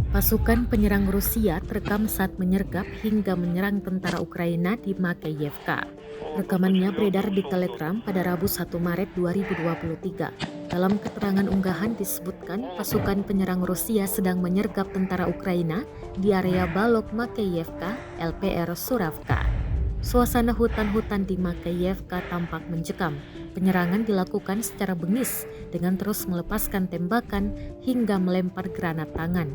Pasukan penyerang Rusia terekam saat menyergap hingga menyerang tentara Ukraina di Makeyevka. Rekamannya beredar di Telegram pada Rabu 1 Maret 2023. Dalam keterangan unggahan disebutkan pasukan penyerang Rusia sedang menyergap tentara Ukraina di area Balok Makeyevka, LPR Suravka. Suasana hutan-hutan di Makeyevka tampak mencekam. Penyerangan dilakukan secara bengis dengan terus melepaskan tembakan hingga melempar granat tangan.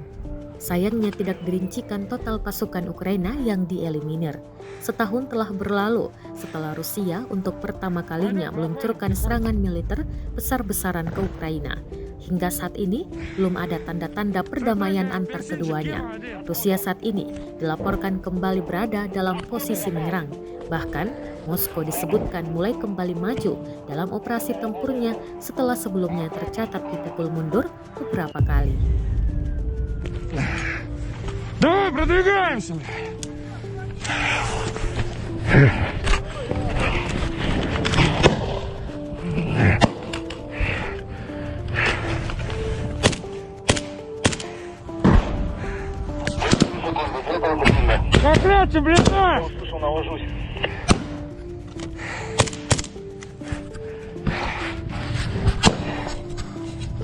Sayangnya tidak dirincikan total pasukan Ukraina yang dieliminir. Setahun telah berlalu setelah Rusia untuk pertama kalinya meluncurkan serangan militer besar-besaran ke Ukraina. Hingga saat ini belum ada tanda-tanda perdamaian antar keduanya. Rusia saat ini dilaporkan kembali berada dalam posisi menyerang. Bahkan Moskow disebutkan mulai kembali maju dalam operasi tempurnya setelah sebelumnya tercatat dipukul mundur beberapa kali. Давай, продвигаемся! Как легче, близнец!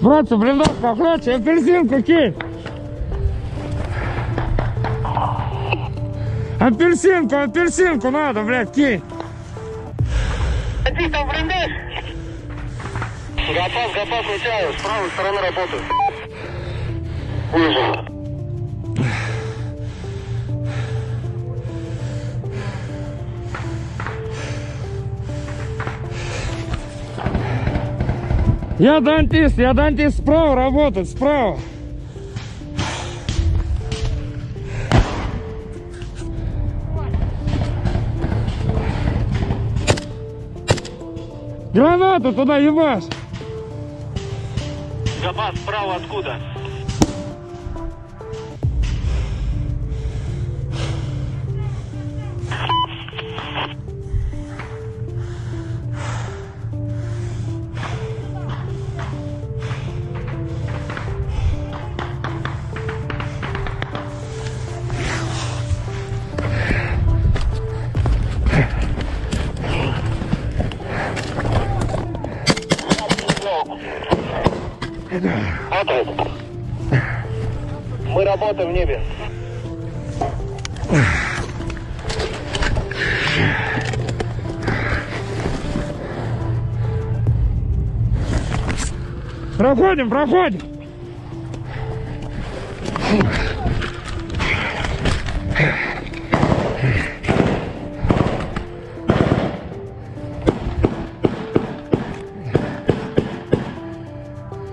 Братцы, блиндаж, как легче, апельсинку кинь! Апельсинку надо, блядь, кинь! Там блиндаж! Запас, крутяю, с правой стороны работаю. Вижу. Я дантист справа работать, справа. Гранату туда ебашь! Запас справа откуда? Вот. Мы работаем в небе. Проходим!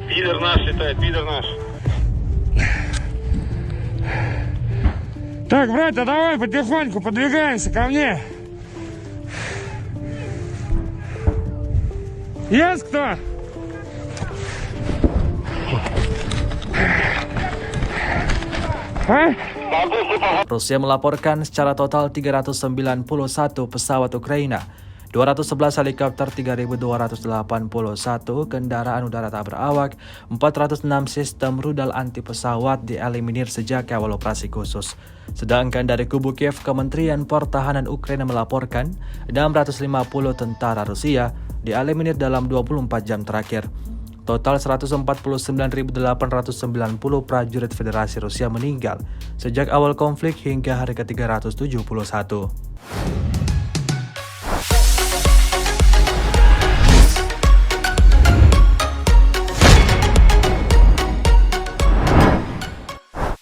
Пидор наш летает, пидор наш. Так, братья, давай потихоньку подвигаемся ко мне. Есть кто? Rusia melaporkan secara total 391 pesawat Ukraina, 211 helikopter, 3.281 kendaraan udara tak berawak, 406 sistem rudal anti pesawat dieliminir sejak awal operasi khusus. Sedangkan dari kubu Kiev, Kementerian Pertahanan Ukraina melaporkan 650 tentara Rusia dieliminir dalam 24 jam terakhir. Total 149.890 prajurit Federasi Rusia meninggal sejak awal konflik hingga hari ke-371.